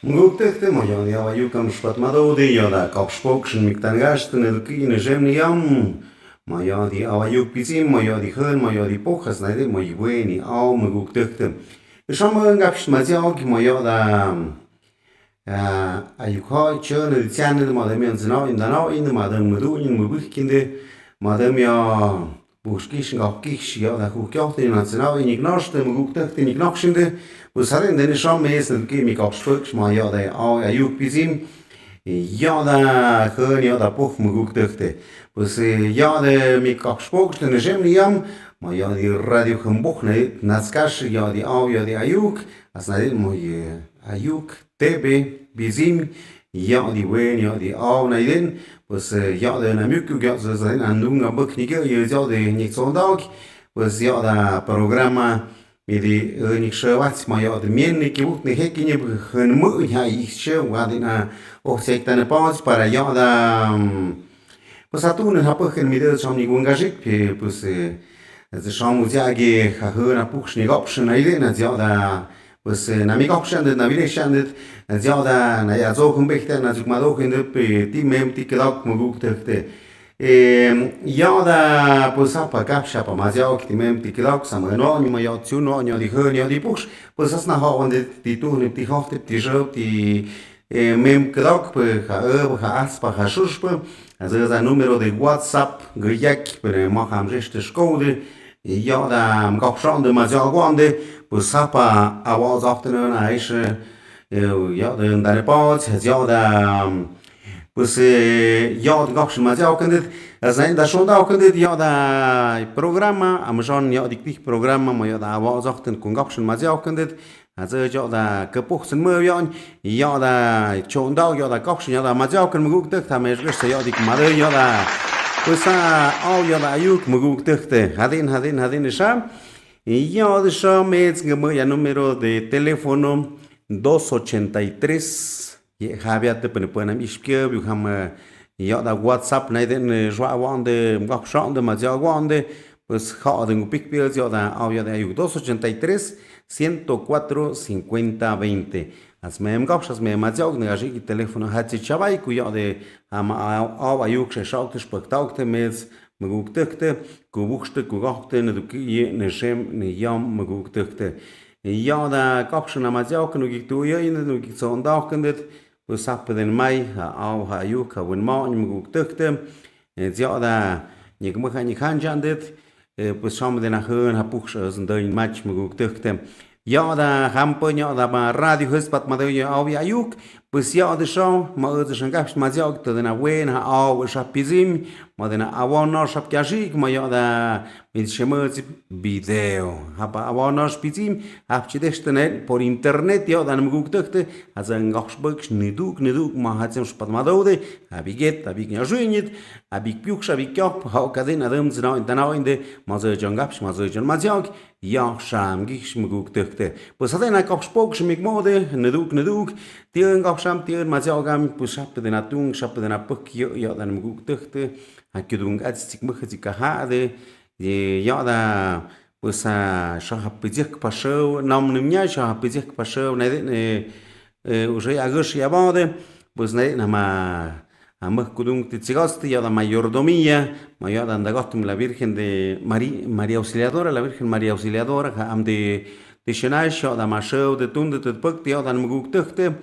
Ngukte moja dia ayu kam spat mado de ya da kop spokschen mit tan gast ne kine jemni yam moja di ayu pizim moja di hön moja di pochas na de moji bueni au ngukte schon mal gabs ma ja auch moja da ayu kho chö ne chan ne ma de men zno in da no in ma de mudu in mu bich kinde ma de ja buskish ngok kish ja da hu kyocht in national in ignoste ngukte in ignochinde was hat denn schon meisten Chemik abschwöch mal ja der ayu pizim ja da hön ja da poch mu gukte was ja der mik abschwöch ne jemliam ma ja die radio gemboch ne naskash ja die au ja die ayuk as na den mo ayuk tebe bizim ja die wen ja die au na den was ja der na mük ja so sein andung aber knige ja der nicht so dag was ja da programa Miri nici șăvați mai au de mine că ut ne hekine în mă ja ich șă vadina o sectane pauz para ja da pues atun ha păh în mide sau nici ungajic pe pues ze sau muziage ha hăna puș ni option na ile na ja da pues na mi option de na vine șandet ja da na ja zo cum bechte na zuc ma do când pe timem tiktok mă gucte ja da pues apa capsha pa mazia optimem tikilok sameno ni ma ja tsuno ni di hön ja di push pues as na ha und di tu ni di hochte di jo di mem krok pe ha aspa ha shushpe also da numero de WhatsApp gejek pe ma ham jeste skode ja da am gopshon de mazia gwande pues apa awaz afternoon aische ja da ne pa ja da pues ja gabs ma ja kundet sein da schon da kundet ja da programa am schon ja die programa ma ja da wa zachten kun gabs ma ja kundet also ja da kapuchen mö ja da schon da ja da gabs ja da ma ja kun mu gut da me rest ja die ma ja da pues au ja da yuk mu gut hadin sham ja da sham jetzt ja número de teléfono 283 Javier te pone pone miskje vi ham ja da WhatsApp nei den joa wande gapshon de mazia wande pues ha de un picpil ja da audio de 283 104 50 20 as mem gapshas me mazia ne aji telefono hat si chavai ku ja de am au ayuk se schaut spektakte mes me gukte ku buchste ku gachte ne du ne schem ne jam me gukte ja da gapshon mazia ku tu ja in nu so ndakendet pues sap den mai au ha yu ka wen ma ni mu tukte ja da ni kum kha ni khan jandet pues sam den a hön ha puch so den match mu tukte ja da ham po ja da ba radio hespat ma de au ya yuk pues ja da show ma de schon gabs ma ja da den a wen ha au shapizim ma den a won shap kashik ma ja da mit shemot video ha ba won shapizim hab chidestene por internet ja da mu tukte azan gachbuk niduk ma hatem shpat ma de abiget abig ja juinit abig pyuk shabik kop ha kaden adam zna da na inde ma ze jon gabs ma ze jon ma ja sham gish mu tukte pues haden a gachbuk shmik mode niduk Tiun gapsham tiun mazia gam pusap de natung shap de na puk yo dan mu tukte a kidung at sik mu khzi ka ha de ya da pusa sha pijek pasho nam nimnya sha pijek pasho na de уже agosh ya bode pues na ma am kudung titsigost ya da mayordomía ma ya da gotum la virgen de María Auxiliadora la virgen María Auxiliadora am de Shenaish ja da masho de tunde de puk ja dan mu tukte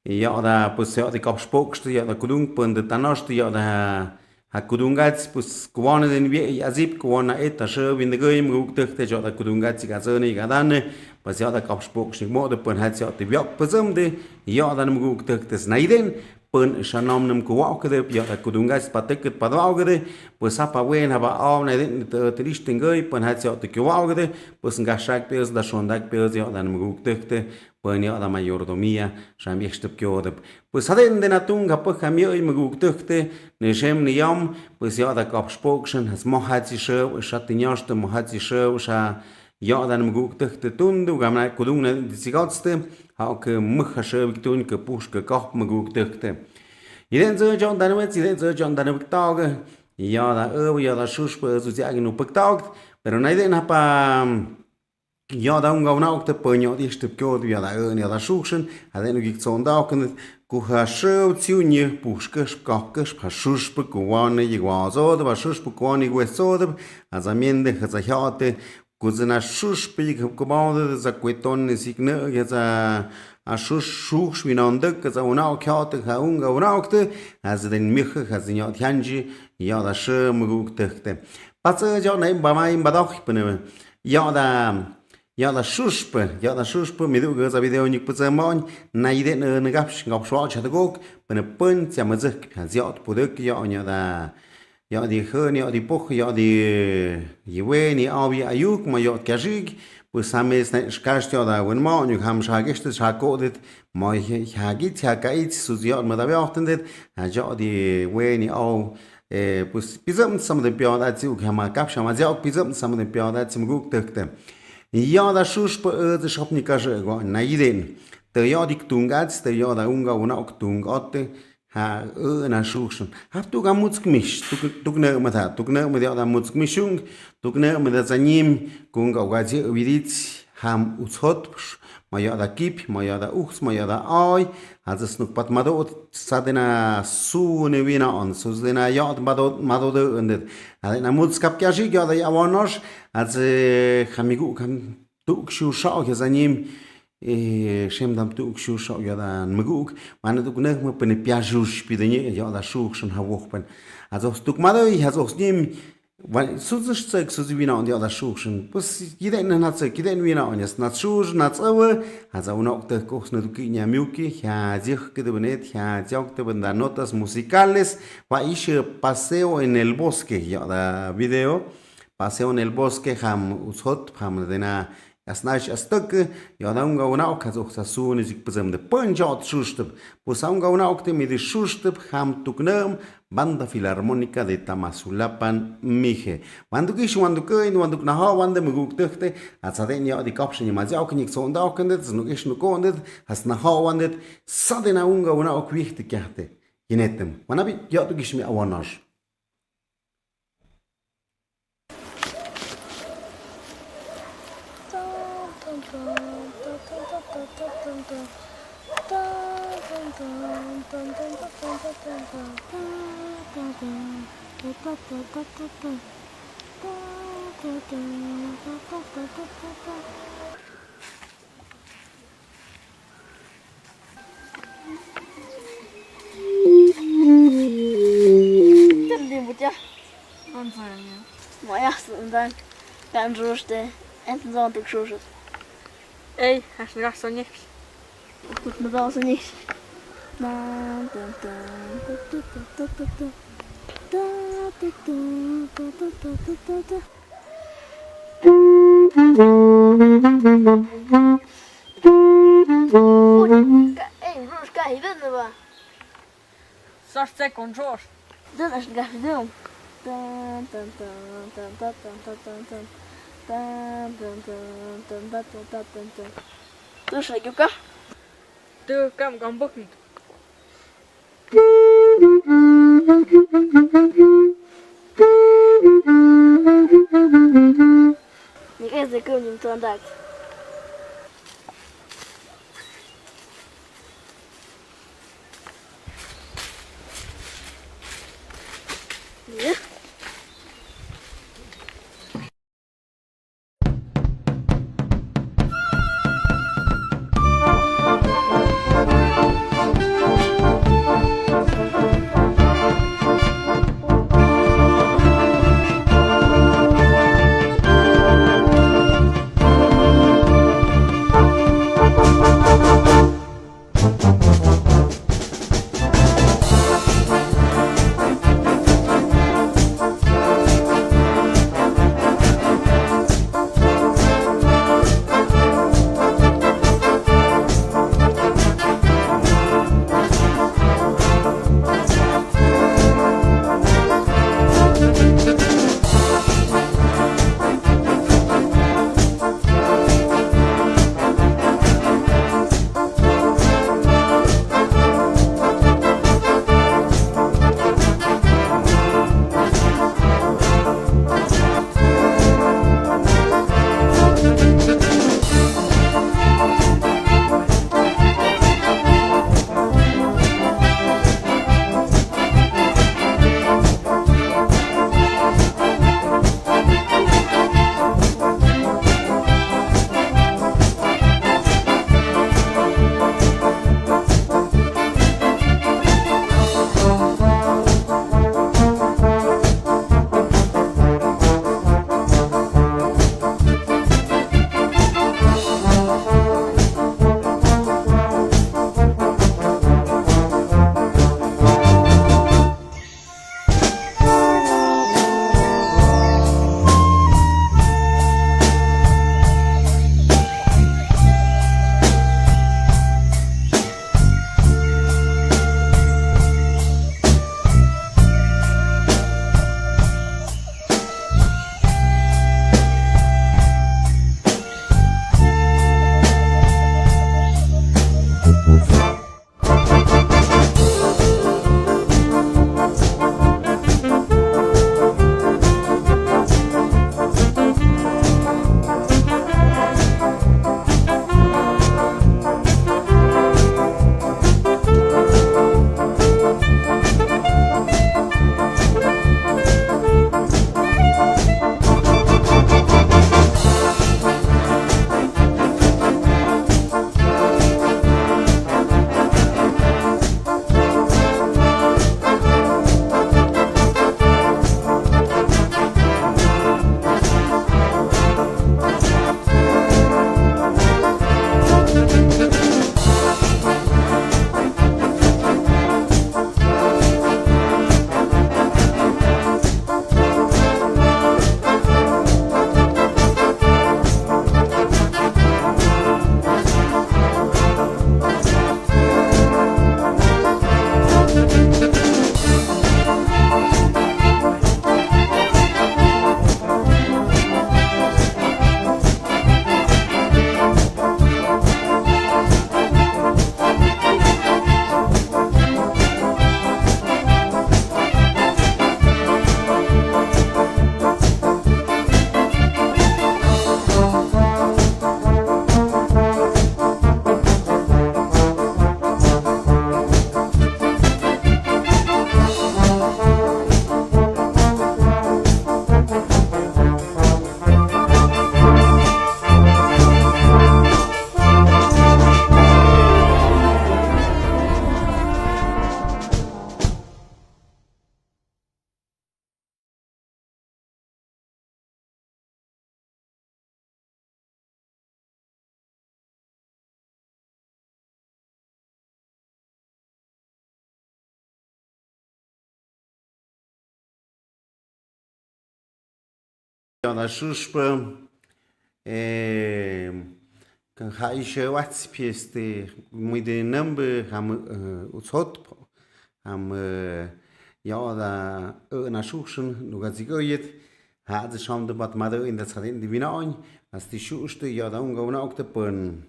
ja da pues ja die kapspokste ja da kudung pun de tanost ja da ha kudungats pues kwana den wie azip kwana eta sho bin de goim tukte ja da kudungats ga zone ga dan pues ja da kapspokste mo de pun hat ja de biak puzum de ja dan mu tukte snaiden pun shanom nam kuwa kede ja da kudungats patek padwa kede pues apa wen haba au na de tristen goi pun hat ja de kuwa kede pues ngashak pes da shondak pes ja dan mu tukte pun ja da mayordomía sham yeshtep kyode pues haden de natung ha pah mi oi mu tukte ne shem ni yam pues ja da kapspokschen has mo hat si sho shatinyost mo hat si sho sha ja dan mu tukte tundu gamna kudung ne sigatste ha ke mukha sho tun ke push ke kap mu tukte iden zo jon dan met iden zo jon dan tag ja da ja da shush pe zo ja nu tag pero na iden ha pa ja da unga una okte penyo di step kyo ja da ja da shukshen ha den gik zon da ken ku ha shau tiu ni pushkes kakkes pa shush pe ku wane yi wa zo da shush pe ku wane we so da azamiende ha za hate ku zena shush pe ku ba da za kweton ni signe ja za a shush shush winande ka za una okte ha unga una okte az den mich ha zinya tyanji ja da shem gukte pa za ja nei ba mai ba doch pe ja da shushpe mi du ga za video nik pze mon na ide ne gap ngop shwa cha da gok ben pen cha ma zek ha ziot pudek ja da ja di khön ja di poch ja di yewe ni abi ayuk ma ja kajig pues sames ne skast ja da wen ma nik ham sha gest sha kodet ma ha git ha gait su ziot ma da beachtendet ha ja di we ni au pues bizam sam de pia da zu kam gap sha ma ziot bizam sam de pia da zum guk tekte ja da shushpe de shop ni kaže go na iden te ja dik tungats te ja da unga una ok tungote ha na shushun hab du ga mutz gmisch du gne ma da du gne ma da mutz gmischung du gne ma da zanim kunga ga je vidit ham utzot ma ja da kip ma ja da uchts ma ja da ai hat es noch pat ma do sadena su ne vina on su dena ja ma do de und na mutz kap ja ja da ja wonosh az khamigu kam tu kshu shao ya zanim shem dam tu kshu shao ya da mguk man tu gne ma pen piajush pidenie ja da shu schon ha woch pen also stuk ma do ich also nim weil so zeig so wie und ja da shu schon was jeder in hat zeig jeder wie und jetzt nat shu nat zawe also una okte kochs na duki nya miuki ja zich que de benet ja jokte banda notas musicales va ich paseo en el bosque ya da video paseo en el bosque ham ushot ham dena asnash astok ja da unga una ok so sa ni sich bezem de punjot shushtab pues unga una ok mi de shushtab ham tuknam banda filarmónica de Tamazulapan mije wandu kish wandu kein wandu na ha wande muguk tekte atsaden ja di kapshni ma ja ok nik so da ok ndet no kish no kondet has na ha wandet sadena unga una ok wichtig gerte genetem wanabi ja du kish mi awanash Moja, und dann ganz roste, enten Sonntag schuscht. Ey, hast du das so nicht? Gut, mir das nicht. Ey, Roos, ga je winnen we? 60 controls. Dan is het ga je doen. Du schrik je ook? Du kan boeken. Ik is de koning van dat. Ja. da shushpa kan hai shewats pieste muy de number ham utzot ham ja da na shushn nu gazigoyet hat ze sham de bat mother in das hadin die vinain as die shushte ja da ungona okte pen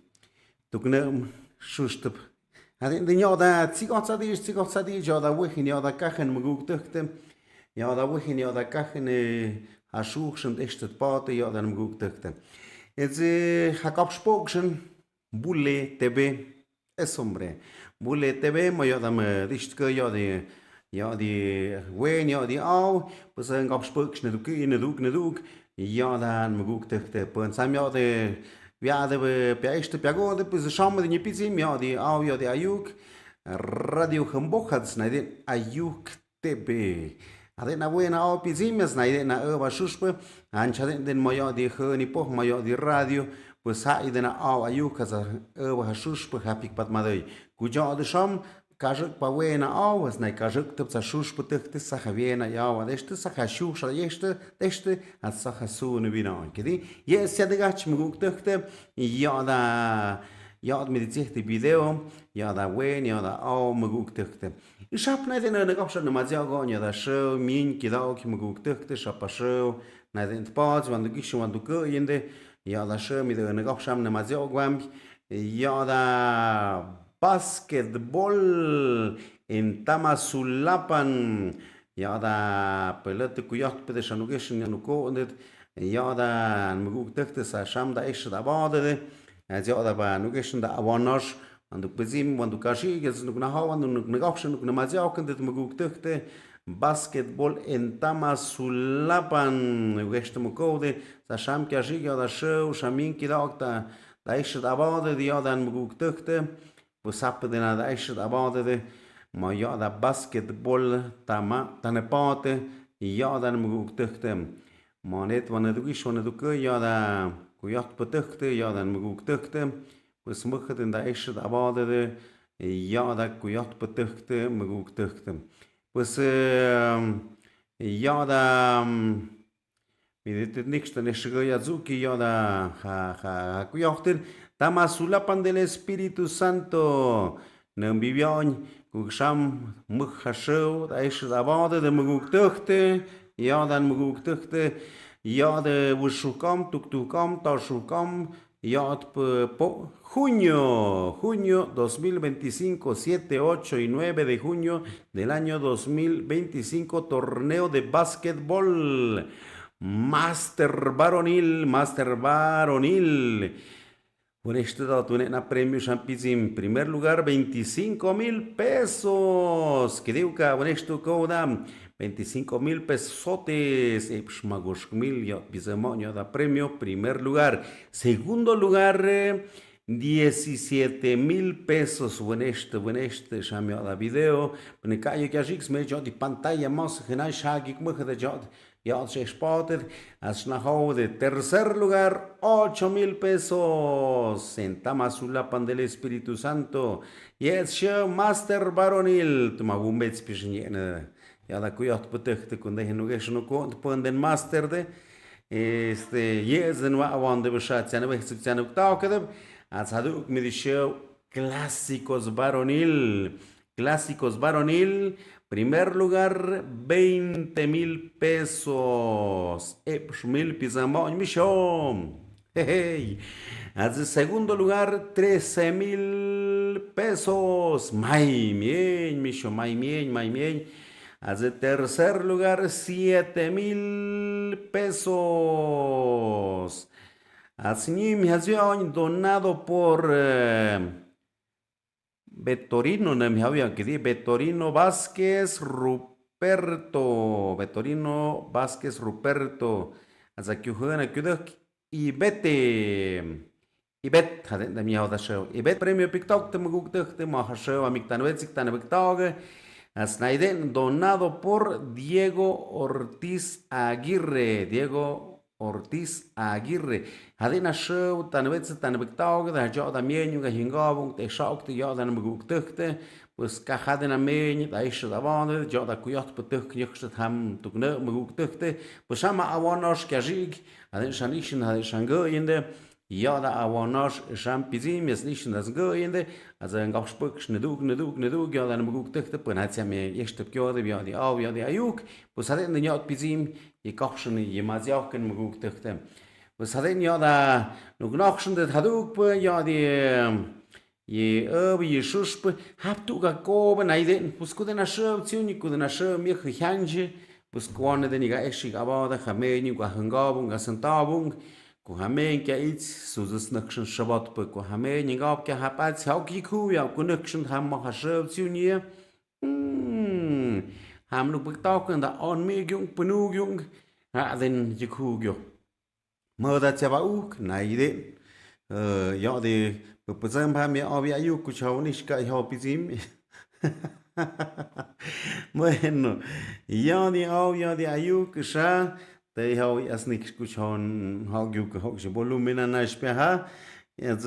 tuknem shushte hadin de ja da tsigotsadi ja da wichin ja da kachen muguk tukte ja da wichin ja da kachen a shushn echt het pate ja da muguk tukte jetzt hakap spokschen bulle tebe es hombre bulle tebe mo ja da me distka ja die wen ja die au pues en gab spokschen du in du ja da muguk tukte pen sam ja de ja de peiste pagode pues sham de nipizim ja die au ja de ayuk radio Hamburg snaide ayuk tebe ade na buena au pizim snaide na eva shuspe ancha den moyo de khni po moyo de radio pues haide na au ayuk za eva shuspe hapik pat madai kujo de sham кажек павена ауаз най кажек тъпца шуш пътъхте саха виена ява деща саха шуша еща деща а саха суне вина кеди е седагач мгук тъхте яд медицихте видео яда вен яда ау мгук тъхте и шапна дена на гопша на мазяго яда шо мин кидал ки мгук тъхте шапа шо на ден пац ванду гишу ванду къинде яда шо ми да на гопша на мазяго гвам яда basketball en Tamazulapan ya da pelete kuyat pede shanugeshin yanuko ondet ya da muguk tekte sa sham da ish da bade ya da ba nugeshin da awanosh andu pezim wandu kashi gez nuk na hawan nuk nagakhin nuk na mazia kendet muguk tekte basketball en Tamazulapan nugesht mukode sa sham kashi ya da show shamin kidakta da ish da bade ya da muguk tekte pues apă de nada aici da bade de ma ja da basketball tama tanepate ja da muguk tekte ma net wanneer du is wanneer du ke ja da kujat petekte ja da muguk tekte pues mugget in da aici da bade de ja da kujat petekte muguk tekte pues ja da Vidite nixta neshiga yazuki ja da ha kujachten Tamazulapan del Espíritu Santo Nambibion Kugsham Mukhashow da ish da bade de mugukte ja dan mugukte ja de wushukam tuktukam tashukam ja po junio 2025 7, 8 y 9 de junio del año 2025 torneo de básquetbol Master varonil Por este dato na premio Champizim, primer lugar 25,000 pesos. Que digo que con esto coda 25,000 pesotes. Magosh mil ya bisemonio da premio primer lugar. Segundo lugar 17,000 pesos. Bueneste, chamio da video. Pone caio que a jix me de pantalla más que na shagik mujer de jod. Ja, se spotted, als nach de tercer lugar, 8,000 pesos. En Tamazulapan del Espíritu Santo. Jetzt schon Master Baronil. Tu magumbets pischniene. Ja, da kujat betuchte, kun de henogesh no kont, pon den Master de. Jetzt den wa de beschat, ja, ne zane uktaukede. Als haduk mit die show Clásicos Baronil. Primer lugar, 20,000 pesos. Mil pisamón, michón. Hey. Segundo lugar, 13,000 pesos. May mien, michón, may mien. Tercer lugar, 7,000 pesos. Donado por Bettorino Vázquez Ruperto. Y hadden de miau da show. Y bet premio piktok te muguk te ma show amik tanwetsik tanwektage. Asnaiden donado por Diego Ortiz Aguirre. Diego Ortiz Aguirre hadina show tan vez tan bictog da jo da mienyu ga hingabung te shock te jo da muguk tukte pues ka hadina men da is da bande jo da kuyot putuk nyxt ham tukne muguk tukte pues ama awonos kajig hadin shanishin hadin shango inde ja da awonos sham pizim es nicht das go inde also ein gauspuk ne du ja da muguk tukte pues hat ja mir erste kjode ja die au ja die ayuk pues hadin ja pizim je kochschen je mazjaken muguk tukte was hadin ja da nu gnochschen det haduk ja die je je shusp hab du ga go na iden pues ku na show tiuni ku na show mir khanje pues kwane den ga eshi ga ba da khameni ga hangabung ga santabung ku hamen ke it so das nakshn shabat pe ku hamen ga ke hapat hau ki ku ya ku nakshn ham ma show tiuni ham nu buk ta kun da on me gyung punu gyung ha den je ku gyo mơ da cha ba u na iden ja de pues haben wir auch ja kuchau nicht ka ich hab izim bueno ja die ayuk sha te hau as nix kuchon hau gyuk hau je volumen na spha jetzt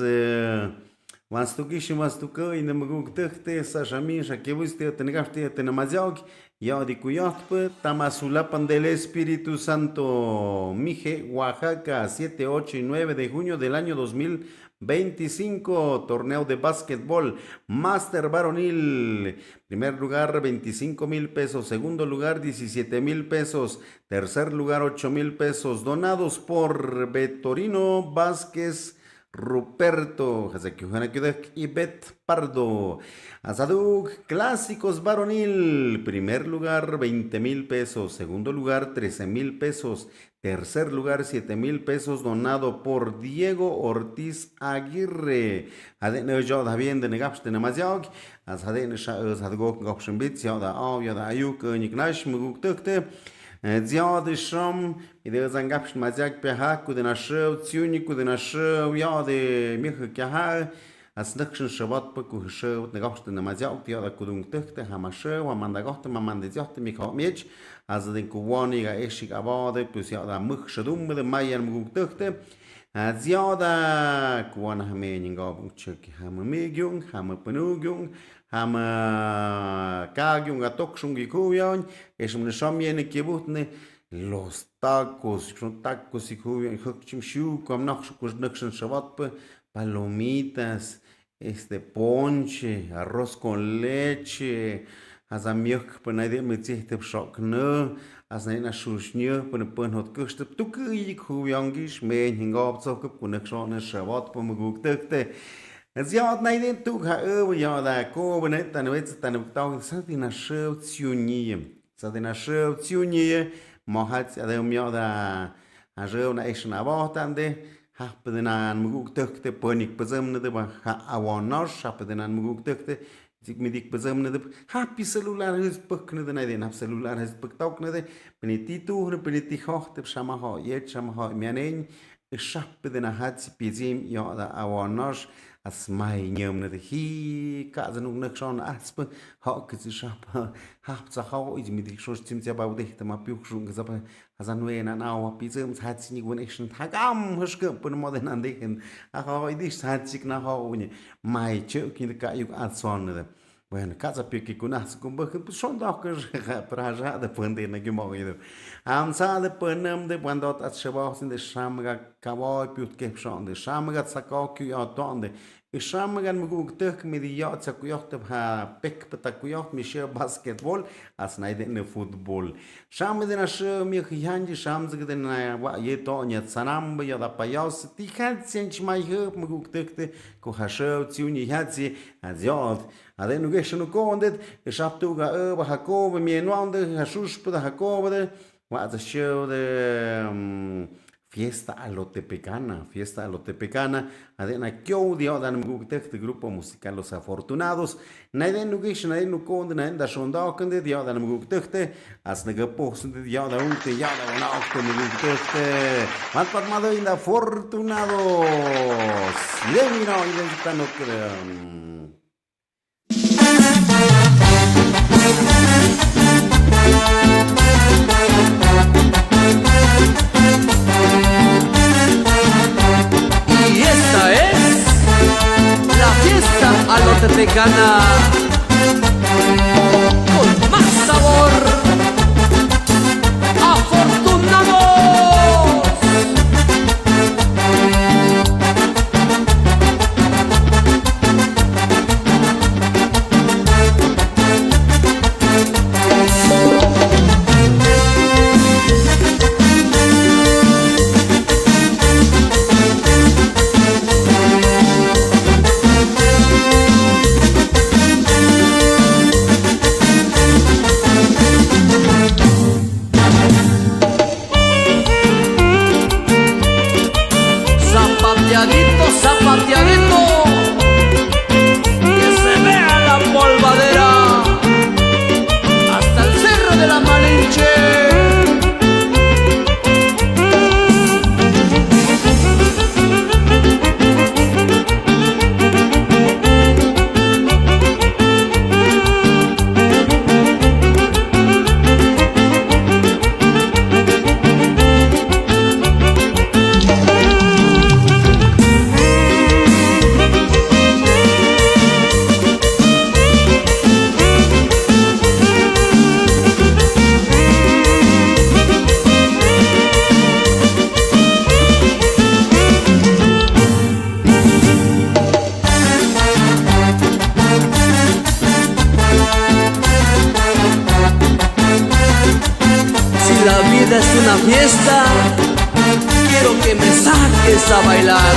was du gish was du ko in dem guk te sa shami sha ke viste te negaste te namazog ja di kuyot tamasula del Espíritu Santo Mije Oaxaca 7, 8 y 9 de junio del año 2025, torneo de básquetbol, máster varonil, primer lugar 25,000 pesos, segundo lugar 17,000 pesos, tercer lugar 8,000 pesos, donados por Betorino Vázquez Ruperto, y Bet Pardo. Azaduk, clásicos varonil, primer lugar 20,000 pesos, segundo lugar 13,000 pesos, tercer lugar 7,000 pesos, donado por Diego Ortiz Aguirre. Adene yo da bien de negaps de namazjog, azadene azadgok gopshenbit ya da au ya da ayuk niknash muguk tukte. Ziade shom ide zangapsh mazjak ph ku de nashev tsiuni ku de nashev ya de mikh kha as nakshn shabat pa ku shev de gapsh de namazjak ya da kudung tukte hamashev wa mandagot mamande zjot mikh mech az den ku wani ga eshik abade plus ya da mikh shadum de mayan muguk tukte ziada ku wana hamen ngabung chek ham megyung ham panugyung ham kagyung atokshung gikuyon esum shamyene kibutne los tacos y kuyon hukchim shu kom naksh nakshn shavat palomitas ponche arroz con leche azamiok panade mitzite shokne as na shushnya pun hot kuste tuki kuyangish men hingab zok kunek shone shavat pumuguk tekte ziad na iden tu ha ya da ko benet tan wet tan tau satina shev tsiunie mohat adem ya da a jev na ishna batande ha pedenan muguk tekte punik pezemne de ba awonosh ha pedenan muguk tekte zik midik bezamne de happy celular is pukne de naden hab celular is puktokne de penititu peniti hochte shama ha yet shama ha mianen shap de na hat pizim ya da awonosh as mai nyomne de hi ka zanung nak shon asp ha kit shap hab za ha is midik shosh tim ja ba de ma piuk shung za ba azanwe na na pizim hat sini gon action tagam huske pun moden anden ha idis hat sik na ha uni mai chuk in ka yuk atson de bueno casa pique kunas kumba shon docker praja de pende na gimoido am sa de penam de cuando at shaba sin de shamga kavoy piut ke shon de shamga sakok yo tonde shamga muguk tek mi di yat sakuyot ha pek patakuyot mi she basketball as naide ne football sham de na she mi khyanji sham zig de na wa ye to nya sanam ya da payos ti khat sench mai hop muguk tek ko ha she tiuni hatzi aziot ade nu geshnu kondet shaptu ga ba hakob mi nuande hashush pa hakob de wa the show de fiesta alotepecana adena kyo dio dan muguk tek grupo musical Los Afortunados naiden nu gesh naiden nu konde naiden da shonda konde dio dan muguk tek as nega post de dio da unte ya da na okte muguk tek mat pat mado in da Afortunados lemino identitano alotepecana con más sabor. ¡Afortunados! Zapateadito, zapateadito, que se vea la polvadera hasta el cerro de la Malinche. La vida es una fiesta, quiero que me saques a bailar.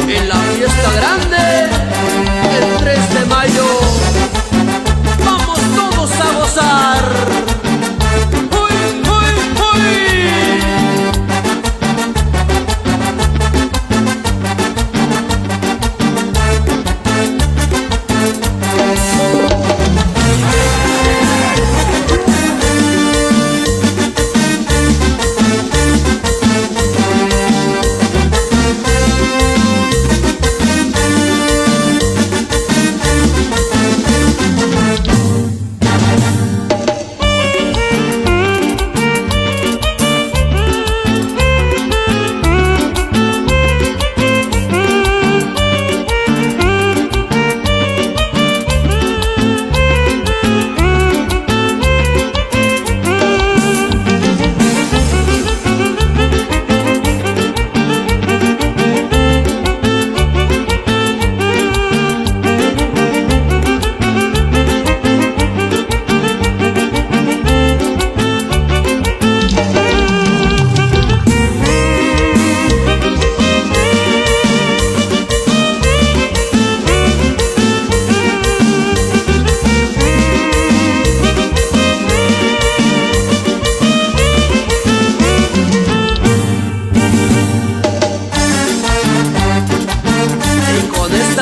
En la fiesta grande, el 3 de mayo, vamos todos a gozar. ¡Uy, uy, uy!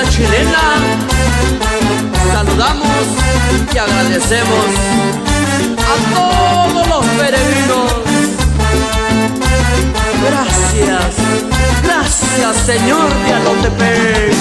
Chilena, saludamos y agradecemos a todos los peregrinos. Gracias, gracias Señor de Alotepec.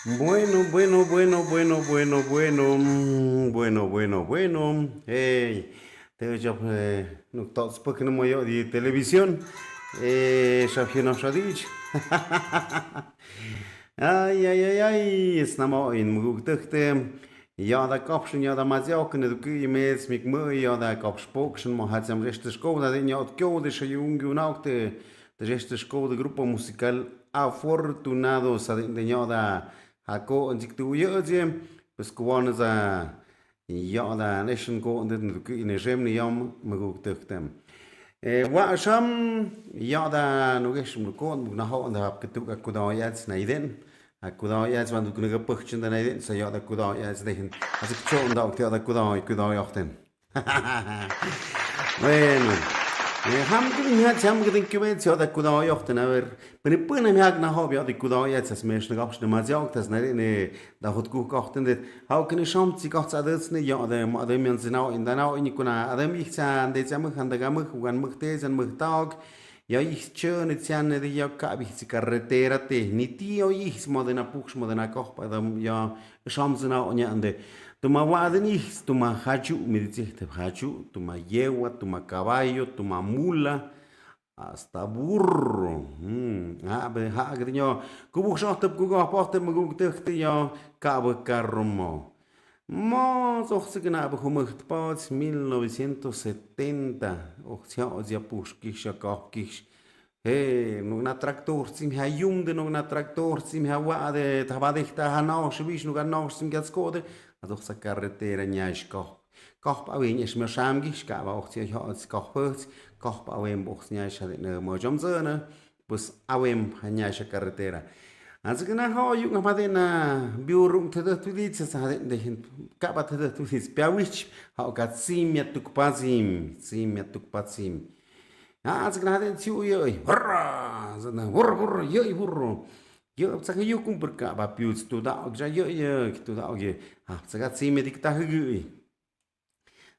Bueno, bueno, bueno, bueno, bueno, bueno, bueno. Hey, te job no tots porque no me de televisión. Shafio no shadich. Ay, snamo in mugukte. Ja, da kapschen ja da mazjok ne du kimes mik mo ja da kapspokschen mo hat am rechte skoda den ja de jung unaukte de rechte skoda grupo musical afortunados de ja da cô anh chỉ tu dỡ chứ bữa quan là dọ là nation cô nên cái này xem này ông mà cô được tem vợ sớm dọ là nó cái sum cô nó họ là cái tụ cái cô đó ya này đến cô đó ya vẫn được cái bức chân này đến sẽ dọ là cô đó ya đây à cái chỗ đó theo là cô đó học tên bueno ham cái nhà chăm cái tiếng kêu cho ta kuda yok ta naver bên bên em hag na hobby ở kuda ya tas mes na gabs na mazjok tas na ne da hot ku kochten det hau kene sham ti kocht adets ne ja da ma da men zinau in da nau in kuna adam ich chan de cham khan da gam khugan mukte jan muktag ja ich chön et chan de ja ka bi ci carretera te ni ti o ich modena puks modena koch pa da ja sham zinau nya ande tuma wadeni, tuma hachu, me dice hachu, tuma yegua, tuma caballo, tuma mula, hasta burro. Be ha grinyo, kubu shotep kugo aporte magug tekte yo kabe carromo. Mo zochsigna be humt pats 1970, och ja pushkish kapkish. Na traktor sim ha jumde nog na traktor sim ha wade tabadechta ha no shbish nog no sim gatskode also sa carretera nyash koch awen is mir samgish ka auch sie hat koch wird koch awen box nyash hat ne mo jomzene bus awen ha nyash carretera also gna ha yu na na biurum tada tudit sa de ka ba tada tudit piawich ha gat sim ya tukpazim also gna den tiu yoi hurra zana hurra yoi hurra yo sa yu kum perka ba pius tu da ja yo tu da ge ha sa ga sim medik ta hu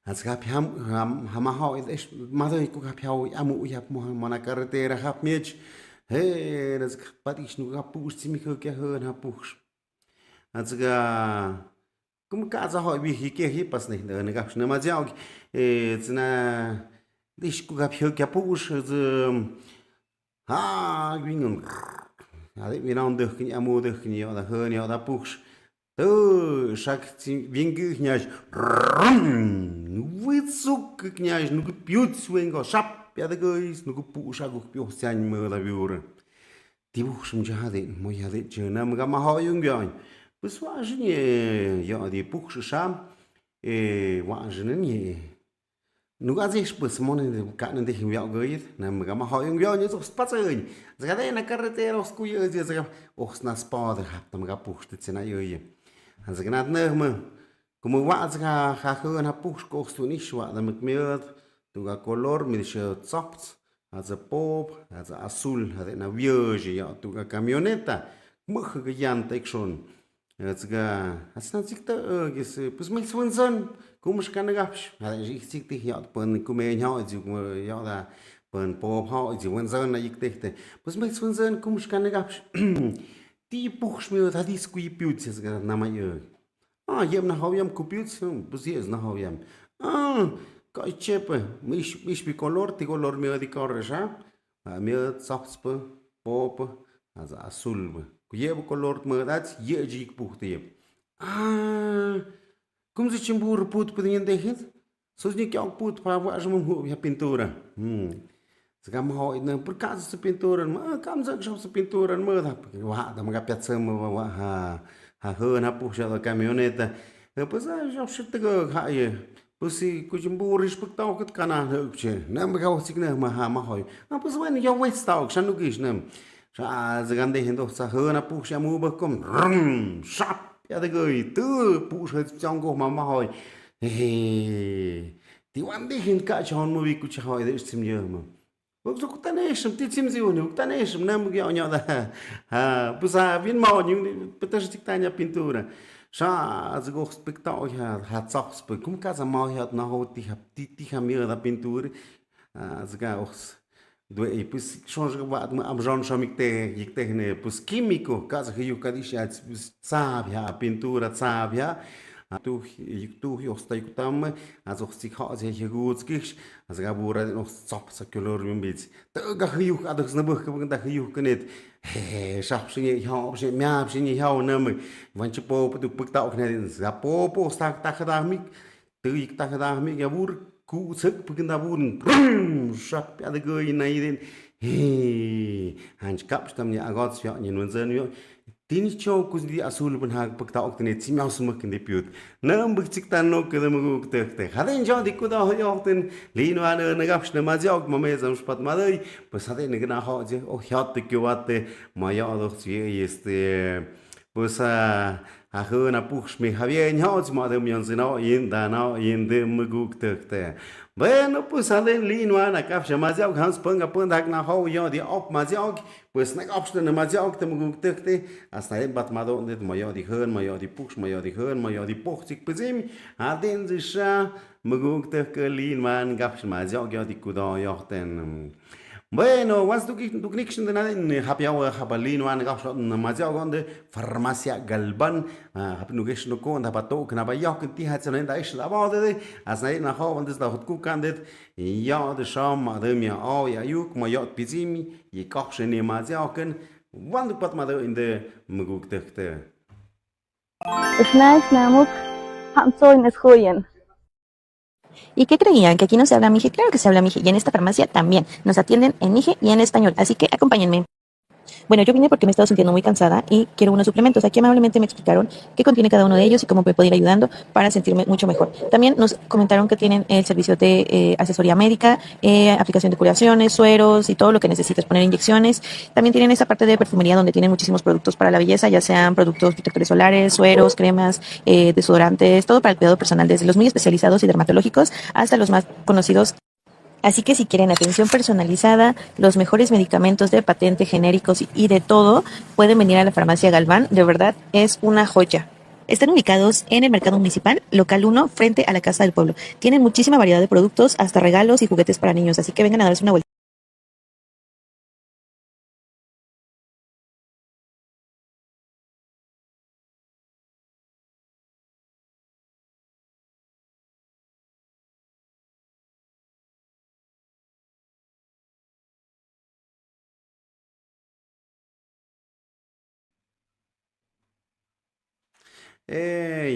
also ga ham ha is ma do ku ga piau amu ya mo na carretera hab mich das pat ich nu ga pus sim ich ge hören ha pus also ga kum ka za ho bi hi ke hi pas nicht ne ga schna ma ja zna dich ku ga piau ke pus ha gwingen vi non được cái amu được cái nhiều là hơn nhiều là push từ sắc viên cứ nhảy vứt xúc cái nhảy nó cứ piu xuyên có sắp bây giờ cái nó cứ push sao cứ piu xanh mờ là piu rồi thì push mình chưa thấy mới thấy chưa nằm cái mà họ dùng vậy bữa qua cái gì giờ thì push sam qua cái này nu a zis pues monen ka nan de himya goyit na mga ma hoyong yo ni sos patsen zagade na carretera os kuye ze zaga os na spad hat tam ga pucht tsena yoye han zagnat ne mo como wa zaga ha khon ha pucht ko stu ni shwa da mit mir tu ga color mi sche zopt az a pop az a azul ha na vierge ya tu ga camioneta mukh ga yan tek schon zaga asna zikta gis pues mit swinson cũng mất cái gặp là chỉ thì họ bận cũng mấy họ chỉ họ là bận po họ chỉ quan dân là ít thế thế bớt mấy xuân dân cũng mất cái gặp tí buch mir hat die squee piuts cái nằm ở yếm na họ yếm cú piuts bớt gì na họ yếm cái chép mich bi color ti color mir di corre ja mir soft pop azul ku yeb color mir dat ye jik buch te Cum zicem burro put pe din dehet? Sos ni chiau put pa va jum hu ya pintura. Zgam ho in por caso se pintura, ma cam zac jau se pintura mă da. Wa da mga piață mă ha na puxa da caminhoneta. Depois já shit ga ha ye. Pusi cu jum burro respectau cât cana ce. Nam ga o signe ma hoi. Pus wen ya westau, xa nu gish nam. Xa zgam de hendo sa na puxa mu ba kom. Shap ya de gửi từ phụ sự trong cô mà hỏi thì anh đi hiện cả cho nó bị cứ hỏi để xem giờ mà bữa giờ ta này xem tí xem gì nữa ta này xem năm cái nhỏ đó bây giờ viên màu nhưng bây giờ chỉ ta nhà pintura sa giờ spectacle ha sóc spec cũng cả giờ màu ha nó hot tí ham nhiều là pintura giờ cái Due pues change wat ma am jan chamikte yikte ne pues químico casa que eu kadisha sabia pintura sabia tu yo sta yutam also sich ha sehr gut gish also gabura noch zop sa color mimbits da ga hiu ados na buch da hiu kenet sap sinye ha obse mya sinye ha na me van chipo tu puk ta okne za po sta ta khada mi tu yik ta khada mi gabur cú sức bưng ta buồn sắp đã gơi này lên hàng cặp tâm nhà gót xẹo nhìn luôn dân nhớ tini chow kus di asul ben hag pakta ok tini tsimyaw sumak in di piut nam buk ciktan no ke dem te haden jo di kuda ho ten lino an ne gaps ne mazjog ma me zam spat malai pues haden ne gna ho je o hjat ke wate ma ja doch zie este pues a huna puch mi havien hots ma dem yon zino in da no in de muguk te bueno pues haden lino an gaps mazjog hans punga pundak na ho jo di op mazjog pues nek opstene mazjog te muguk te hasta en bat mado net ma jo di hun ma jo di puch ma jo di hun ma jo di puch tik bezim haden zisha muguk te ke lin man gaps mazjog jo di kuda jo ten bueno, was du knickst in den hab ja Habalin wan gaps mazjog on de farmacia Galban hab nu gesch no kon hab to kna ba jo ti hat so da is da de as nei na ho und das da gut kandet ja de sham ma de mir au ja juk ma jo bizimi je gaps ne mazjogen wann du pat ma in de muguk te Snack namuk hamsoin es joyen. ¿Y qué creían? ¿Que aquí no se habla mije? Claro que se habla mije. Y en esta farmacia también. Nos atienden en mije y en español. Así que acompáñenme. Bueno, yo vine porque me he estado sintiendo muy cansada y quiero unos suplementos. Aquí amablemente me explicaron qué contiene cada uno de ellos y cómo me puede ir ayudando para sentirme mucho mejor. También nos comentaron que tienen el servicio de asesoría médica, aplicación de curaciones, sueros y todo lo que necesites, poner inyecciones. También tienen esa parte de perfumería donde tienen muchísimos productos para la belleza, ya sean productos protectores solares, sueros, cremas, desodorantes, todo para el cuidado personal, desde los muy especializados y dermatológicos hasta los más conocidos. Así que si quieren atención personalizada, los mejores medicamentos de patente, genéricos y de todo, pueden venir a la farmacia Galván. De verdad, es una joya. Están ubicados en el Mercado Municipal, local 1, frente a la Casa del Pueblo. Tienen muchísima variedad de productos, hasta regalos y juguetes para niños, así que vengan a darse una vuelta.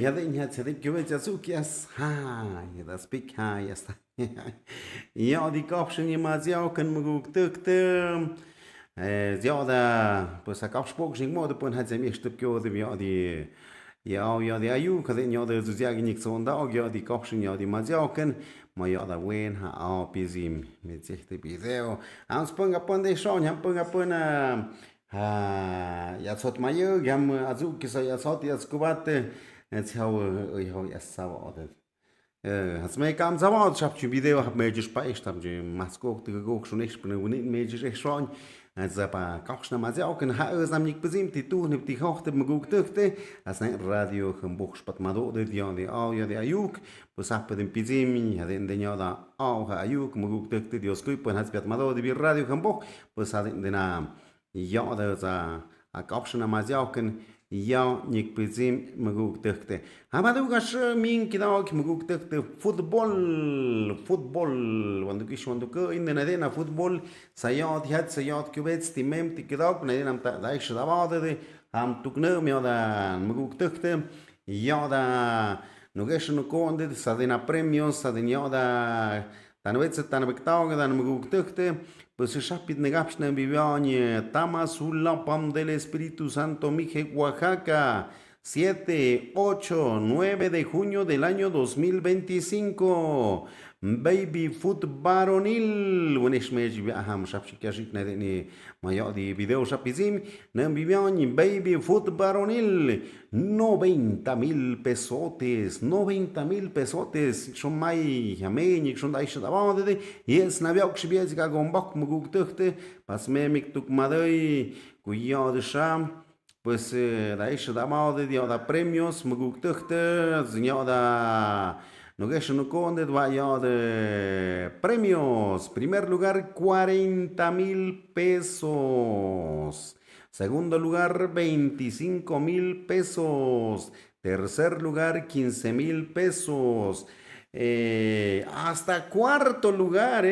ja den hat se den gewet ja sukias ha ja das pik ha ja sta ja di kapschen je mazjogen muguk te ja da pues a kapspok sing mo de pon hat ze mi stup geo de ja di ja di ayu kaden ja de zuziag nik so da ja di kapschen ja di mazjogen ma ja da wen ha a pizim mit sich de video ans punga pon de schon ham punga pon ja tot ma jo gam azu ki sa ja tot ja skubate jetzt hau ja sauer oder has me kam sauer ich hab schon video hab mir gespeichert hab je masko de go schon nicht bin nicht mehr ich schon also aber kochst na mal sehr auch ein Haus am nicht besimmt die tun die kochte mir gut dürfte as ein radio vom buchspat ma do de ja de ayuk pues hab den pizimi hat den ja da auch ayuk mir gut dürfte die skui pues hat ma do de radio vom buch pues hat den ja da a kochst na mal sehr auch ja nicht besimmt mir gut dürfte aber du gas min kidao mir gut dürfte football wenn du gehst wenn du in der arena football sayat kubets timem tikdok na nam da ich da wade am tukne mi da mir gut dürfte ja da no gehst no konde sa dena premios sa den ja da dann wird es dann bektauge dann mir gut dürfte pues se chapit negapsh na bibianie tama sulla pam del Espíritu Santo Mije Oaxaca 7, 8, 9 de junio del año 2025 Baby Foot Varonil ونش ماجي بأهم شاب شكاشيك نادني ما يقضي فيديو شابيزيم نام بيبياني Baby Foot Varonil 90,000 pesotes 90,000 pesotes schon mai jameni schon da ist da war de jetzt na biok shibiez ga gombak muguk tuchte pas me miktuk madai kuya de sham pues da ist da mal de da premios muguk tuchte znyo da no que no conde vaya de premios. Primer lugar, 40,000 pesos. Segundo lugar, 25,000 pesos. Tercer lugar, 15,000 pesos. Hasta cuarto lugar,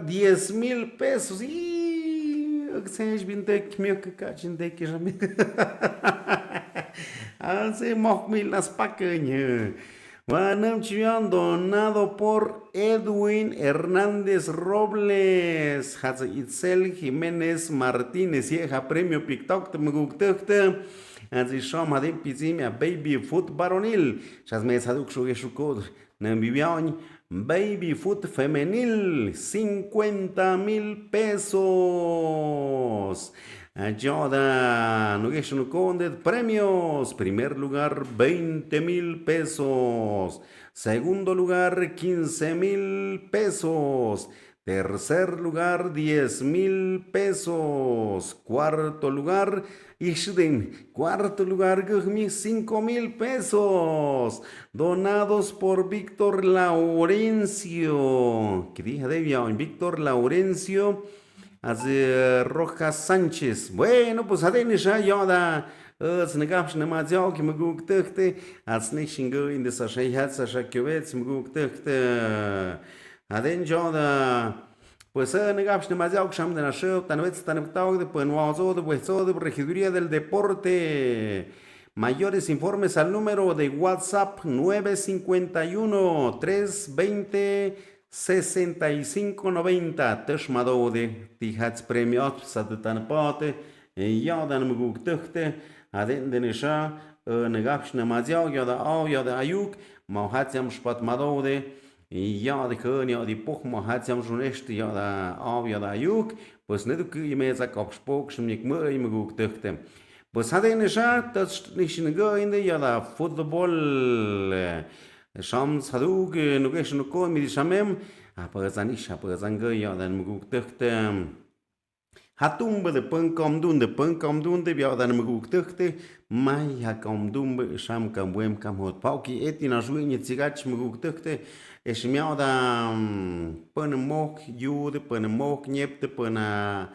10,000 pesos. Y seis bintek mio que cachin de que hace moch mil las paqueñas. Guanam Chivian donado por Edwin Hernández Robles. Hatsa Itzel Jiménez Martínez. Yeja premio PikTok. Mugukte. Anzi Shom Hadim Pizimia Baby Foot Baronil. Chasmes Haduk Shugeshukod. Nambibian Baby Foot Femenil. 50,000 pesos. Ayuda, no conde premios. Primer lugar, 20,000 pesos. Segundo lugar, 15,000 pesos. Tercer lugar, 10,000 pesos. Cuarto lugar, cuarto lugar, 5,000 pesos. Donados por Víctor Laurencio. ¿Qué dije, Debian? Víctor Laurencio. Rojas Sánchez. Bueno, pues adenisha yoda. Snegapsh na mazio ki maguk tukte. Snishingo in the sashay hat sashakyovet maguk tukte. Aden yoda. Pues negapsh na mazio sham de la show. Tanwets tanwtao de Puenwazo de Hueso de Regiduría del Deporte. Mayores informes al número de WhatsApp 951 320 6590 Tishmadode, Tihats premiot, Satan Pote, Yadan Muguk Tuchte, Aden Denisha, Negapshna Mazio, Yada Au, Yada Ayuk, Mohatiam Spatmadode, Yada Kun, Yadi Poch, Mohatiam Junesti, Yada Au, Yada Ayuk, pues Neduki Meza Kopspok, Shmik Murray Muguk Tuchte. Pues Adenisha, das nicht in the Yada Football. Shams Hadug, Nugesh Nuko, Midishamem, Apazanish, Apazanga, Yadan Muguk Tuchte. Hatumba de Punkom de Punkom de Yadan Muguk Tuchte, Mai Hakomdumbe, Sham Kamwem Kamhot Pauki, Etina Juin, Zigach Muguk Tuchte, Eshmiada Punamok, Yud, Punamok, Nyep, Puna.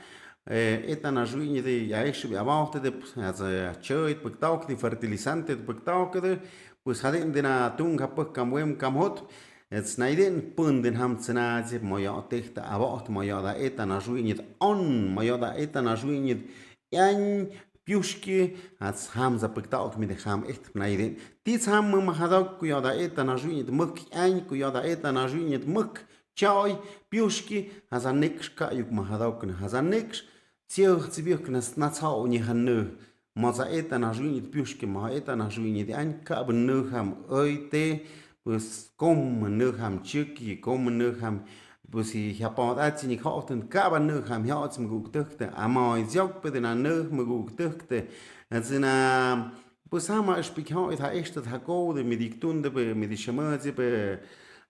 Etana Juin, the Yaish, about the as a church, Puktok, the fertilizante, Puktok. Pues hadden dena tunga puk kam wem kam hot. Het snijden punden ham tsenaje moja tichte avot moja da eta na juinit on moja da eta na juinit yan piuski hats ham za puktaok mit de ham echt snijden. Dit ham ma hadok kuja da eta na juinit muk yan kuja da eta na juinit muk choi piuski haza niks ka yuk ma hadok haza niks tsioch tsibiok nas natsao ni hanne. Maza eta na juinit piuski ma eta na juinit an ka benham oite pues kom benham chiki kom benham pues hi hapot atsi ni khoten ka benham hats muguk tukte ama izok pe na muguk tukte azina pues ama spikha it ha echt ha gode mit die tunde be mit die schmerze be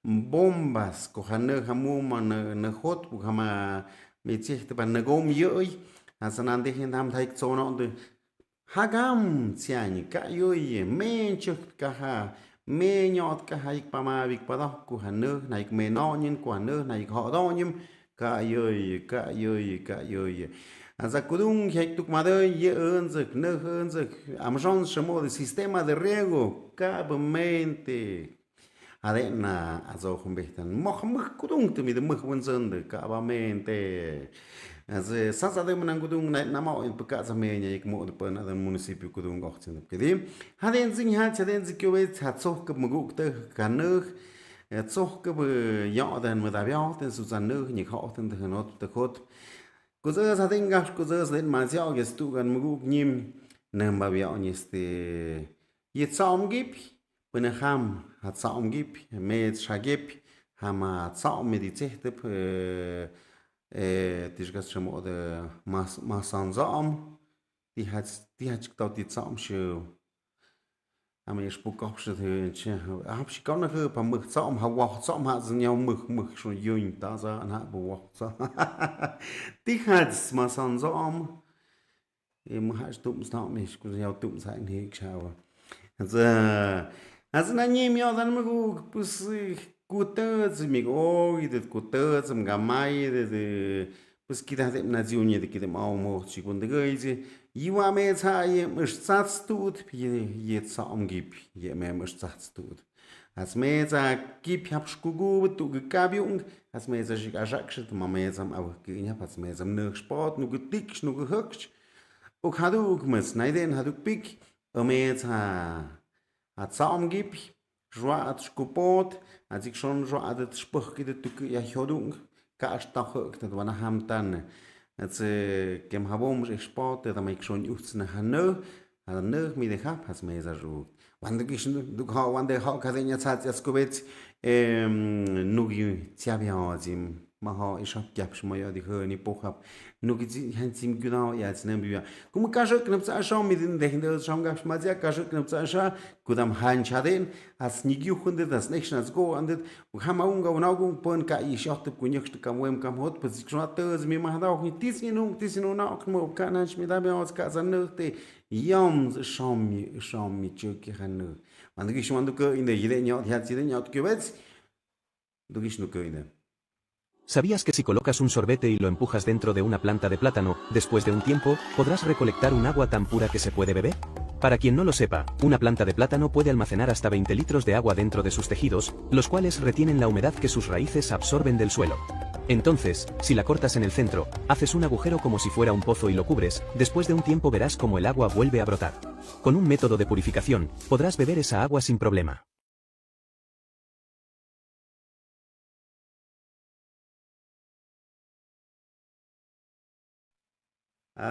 bombas ko hanne hamuma na hot bu hama mit sich be na gom yoi azana de ham thaik zona und Hagam tiani kayoy menchuk kaha menyot kahik pamavik padok ku hanơ naik menonin ku hanơ naik hodonyum kayoy azakudung hektuk madoi ye unzuk ne unzuk amjon shamo de sistema de riego kabamente adena azochum behtan mochmuk kudung te mit muchwunzende kabamente. Sasa de Manangudung Namau in Pacazamania, Ikmo, the municipio Kudung Oxen of Kedim. Hadden Zing had Zikowitz had Soka Mugukte, Kanuk, at Soka Yarden with Aviat and Susanuk, Nikot and the Hanot the Court. Cause I think Gashkos let myself get to and Muguk Nim, Nambavianis the Yet Sam Gip, when a ham had Sam Gip, made Shagip, Hama Sam meditated. Dis gaat ze maar de masanzaam die had dat dit saam show. Am eerst boek opzet heentje. Heb je kan nog op een mug saam wacht saam had ze jou mug zo jong daar zo en had bewacht zo. Die had masanzaam. Je moet het doen staan mis, kun je jou doen zijn hier schouwen. Als na nie miał dan mogę pues Kutăți, migoi, de kutăți, gamai, de pues kita de nazione de kita mau mo ci kun de geize. Iwa me tsaie mus tsats tut, je tsam gib, je me mus tsats tut. As me tsa gib hab skugu tu gekabiung, as me tsa jikashaksh, ma me tsam au genya pas me tsam ne sport, nu gedik, nu gehuksch. Ok hadu gmes, neiden hadu pik, me tsa at tsam gib. joat skopot als ik schon joat het spuk de tuk ja hodung ka sta hok dat wana hamtan het kem habom ik spot dat ik schon uchts na hanno han ne mi de hab has me za ru wande gishn du ha wande ha ka den jetzt hat jetzt gobet nugi tiabia zim ma ha ich hab gab schon mal ja die höne poch hab nugi han zim genau jetzt nem wir kum ka jo knap sa schon mit den de schon gab mal ja ka jo knap sa sha kudam han chaden as nigi hunde das nicht as go andet und ha ma unga und augung pon ka ich hab ku nicht kam wem kam hot pas ich schon hat mi ma da auch nicht diesen und auch mo ka nan mi da mir aus ka san ne yom schon mi chuki han wande gish wande ko in de jede nyot hat jede nyot gebets du gish nu ko in. ¿Sabías que si colocas un sorbete y lo empujas dentro de una planta de plátano, después de un tiempo, podrás recolectar un agua tan pura que se puede beber? Para quien no lo sepa, una planta de plátano puede almacenar hasta 20 litros de agua dentro de sus tejidos, los cuales retienen la humedad que sus raíces absorben del suelo. Entonces, si la cortas en el centro, haces un agujero como si fuera un pozo y lo cubres, después de un tiempo verás como el agua vuelve a brotar. Con un método de purificación, podrás beber esa agua sin problema.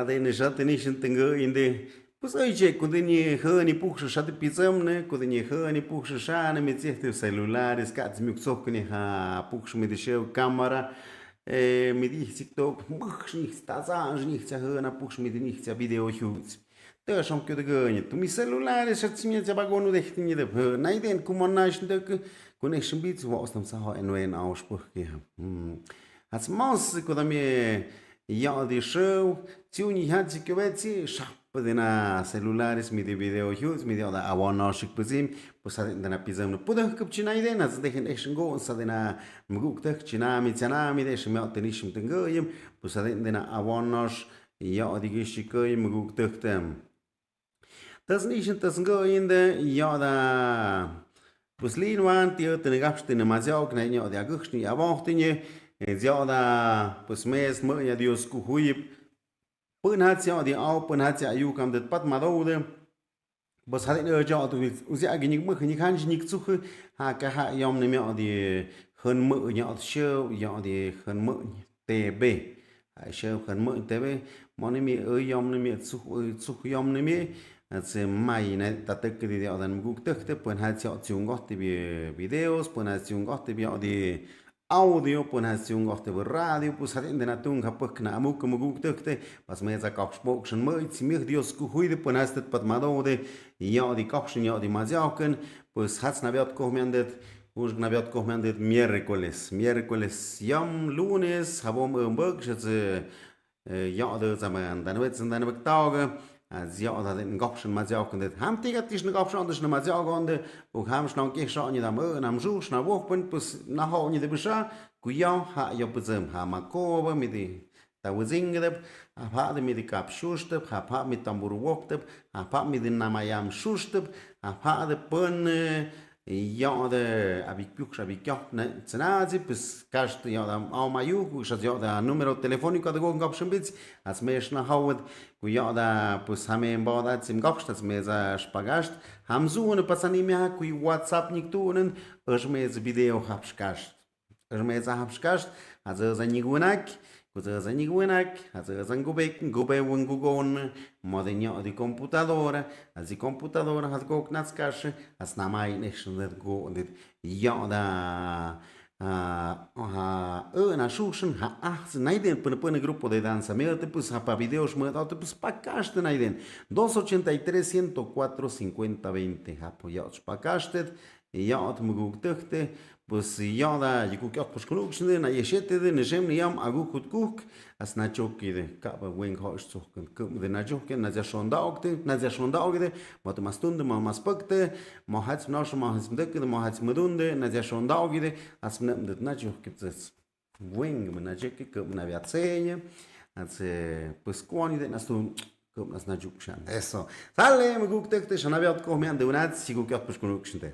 Den jat nicht in de pues aici cu dini hăni puxă și de pizămne cu dini hăni puxă șane mi țihte celulares cați mi xocne ha puxă mi deșeu camera mi di TikTok măx nicht staza nicht hăna puxă mi di video huts te așa că de găni tu mi celulares și ți mi ți bagonu de htini de n-ai den cum naș de că cu ne șmbit was tam sa ha en Ausspruch gehabt als Maus cu da mi ja de show tiuni hat sich gewetzi schap de na celulares mi de video huts mi de da awon shik puzim pues de na pizam no pudah kup china ide na de hen action go sa de na mguk tak china mi tsana mi de shme tenishim tengoyim pues de na awon ja de gishikoy mguk tak tem das nicht das go in de ja da pues lin wan tio te gabste na mazao kna ja de agchni awon tinje ja da pues mes mă ja dios cu huip până hat ja die au până hat ja yu kam det pat ma dode bas hat ja ja tu uzi agnik mă khni khan jnik tsuh ha ka ha yom ne ja die hơn mă ja show ja die hơn mă tb ha show hơn mă tb mo ne mi yom ne mi tsuh yom ne mi se mai ne ta tek di ja dan guk tek te până hat ja tsungot videos până hat tsungot ja die audio până azi un goste pe radio pus hatin de natung hapăk na amuk cum guk tăcte pas me za kapspok schon mă ți mir dios cu huide până azi pat madode ja di kapschen ja di maziauken pus hats na viat kohmendet us na viat kohmendet miércoles jam lunes habom îmbăc și ja de zaman dan vet sind dan bektage als ja da den gopschen maziauken det ham tigat is na gopschen das na maziaugonde u ham schnau ge schon da mă am ju schnau woch pun pus na ho ni de bisha cu ja ha ja puzem ha makova mi de ta uzingde ha de mi de kap shuste ha mi tamburu wokte ha mi de na mayam shuste ha de pun ja de abik pux abik ja ne tsazi pus kast ja da au mayu cu ja da numero telefonico de gong gopschen bits as mesh na hawd cu ja da pus hame boda zum gopstas me za spagast ham zu ne pasani me cu WhatsApp niktunen ăș me video hapskast ăș me za hapskast az za nigunak cu za nigunak az za gube un gugon modenia di computadora az di computadora has go knatskash as na mai nation that go dit ja da na shushin ha naiden până grupo de danza me te pus pa videos mă dau te pus pa caste naiden 283 104 50 20 ha po ja pa caste ja at muguk tăchte pues ja da yiku kyot pus kunukshne na yeshete de nejem niam agukut kuk as na chokide ka ba wen hosh tsukn kum de na jokke na ja shondaugde mot mastunde ma maspakte ma hats nosh ma hats mdek ma hats mdunde na ja shondaugde as nem de na jokke tsets wen na jokke kum na viatsenie as pues kwani de nastun kum nas na jukshan eso sale muguk tekte shana viat kohmian de unat sigu kyot pus kunukshne